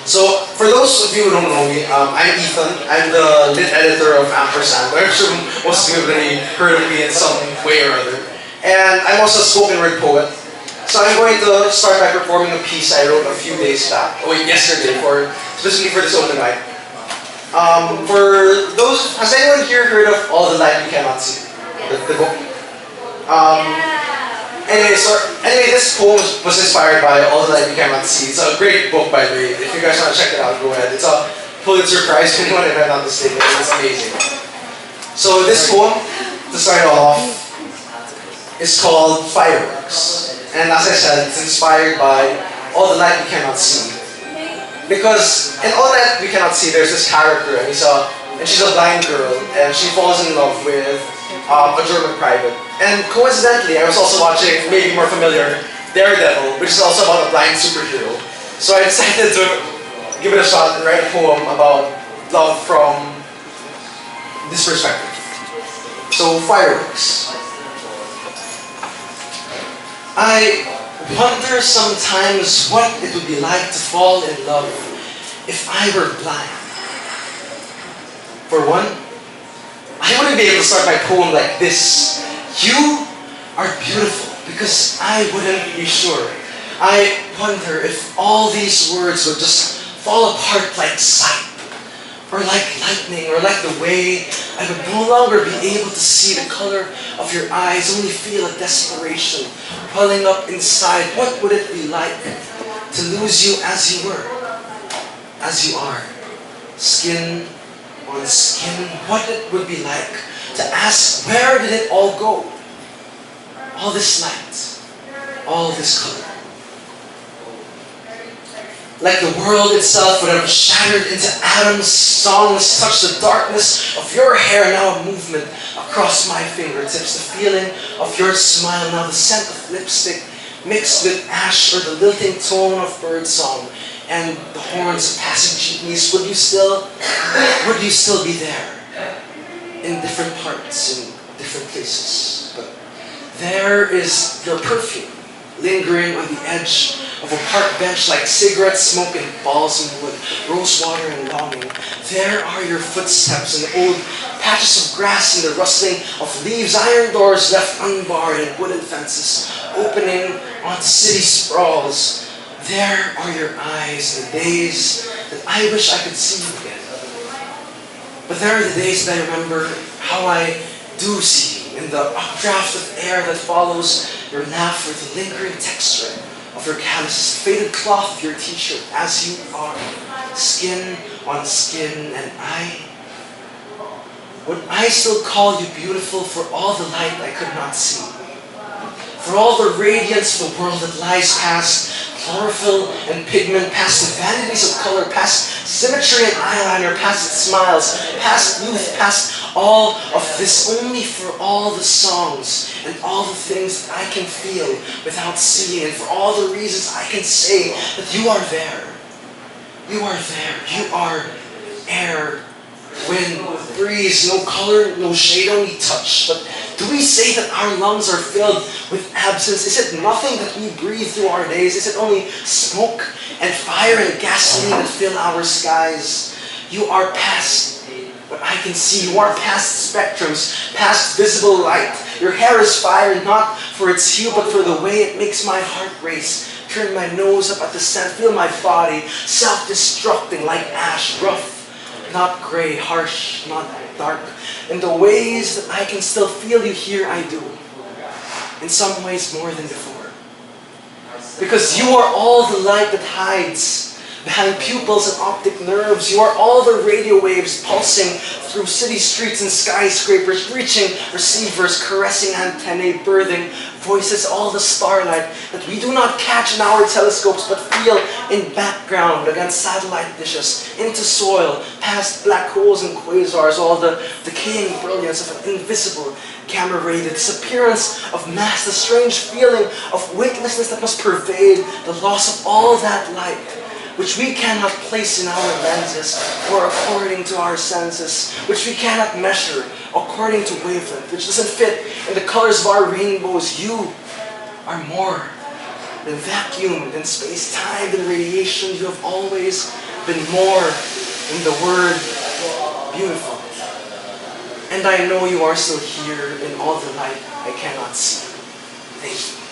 So, for those of you who don't know me, I'm Ethan. I'm the lit editor of Ampersand. I'm sure most of you have already heard of me in some way or other. And I'm also a spoken word poet. So I'm going to start by performing a piece I wrote a few days back, yesterday, specifically for this open mic. For those, has anyone here heard of All the Light You Cannot See? The book? Anyway, this poem was inspired by All the Light You Cannot See. It's a great book, by the way. If you guys want to check it out, go ahead. It's a Pulitzer Prize winning one, if I'm not mistaken. It's amazing. So this poem, to start off, is called Fireworks. And as I said, it's inspired by All the Light You Cannot See. Because in All the Light We Cannot See, there's this character, and she's a blind girl, and she falls in love with a German private. And coincidentally, I was also watching, maybe more familiar, Daredevil, which is also about a blind superhero. So I decided to give it a shot and write a poem about love from this perspective. So, Fireworks. I wonder sometimes what it would be like to fall in love if I were blind. For one, I wouldn't be able to start my poem like this. You are beautiful, because I wouldn't be sure. I wonder if all these words would just fall apart like sight, or like lightning, or like the way I would no longer be able to see the color of your eyes, only feel a desperation welling up inside. What would it be like to lose you as you were, as you are, skin on skin? What it would be like to ask, where did it all go? All this light, all this color. Like the world itself would have shattered into atoms, songs touch the darkness of your hair, now a movement across my fingertips, the feeling of your smile, now the scent of lipstick mixed with ash, or the lilting tone of birdsong and the horns of passing jeepneys. Would you still be there? In different parts, in different places. But there is your perfume, lingering on the edge of a park bench like cigarette smoke and balsam wood, rose water and longing. There are your footsteps in old patches of grass and the rustling of leaves, iron doors left unbarred and wooden fences opening onto city sprawls. There are your eyes in the days that I wish I could see you again. But there are the days that I remember how I do see you, in the updraft of air that follows your laugh, or the lingering texture of your calluses, faded cloth of your t-shirt, as you are, skin on skin. And would I still call you beautiful for all the light I could not see? For all the radiance of the world that lies past chlorophyll and pigment, past the vanities of color, past symmetry and eyeliner, past smiles, past youth, past all of this, only for all the songs and all the things that I can feel without seeing, and for all the reasons I can say that you are there. You are there. You are air, wind, breeze, no color, no shade, only touch. But do we say that our lungs are filled with absence? Is it nothing that we breathe through our days? Is it only smoke and fire and gasoline that fill our skies? You are past what I can see. You are past spectrums, past visible light. Your hair is fire, not for its hue, but for the way it makes my heart race. Turn my nose up at the scent, feel my body self-destructing like ash, rough, not gray, harsh, not dark. In the ways that I can still feel you here, I do. In some ways more than before. Because you are all the light that hides behind pupils and optic nerves. You are all the radio waves pulsing through city streets and skyscrapers, reaching receivers, caressing antennae, birthing voices, all the starlight that we do not catch in our telescopes but feel in background against satellite dishes, into soil, past black holes and quasars, all the decaying brilliance of an invisible gamma ray, the disappearance of mass, the strange feeling of weightlessness that must pervade the loss of all that light, which we cannot place in our lenses or according to our senses, which we cannot measure according to wavelength, which doesn't fit in the colors of our rainbows. You are more than vacuum, than space-time, than radiation. You have always been more in the word beautiful. And I know you are still here in all the light I cannot see. Thank you.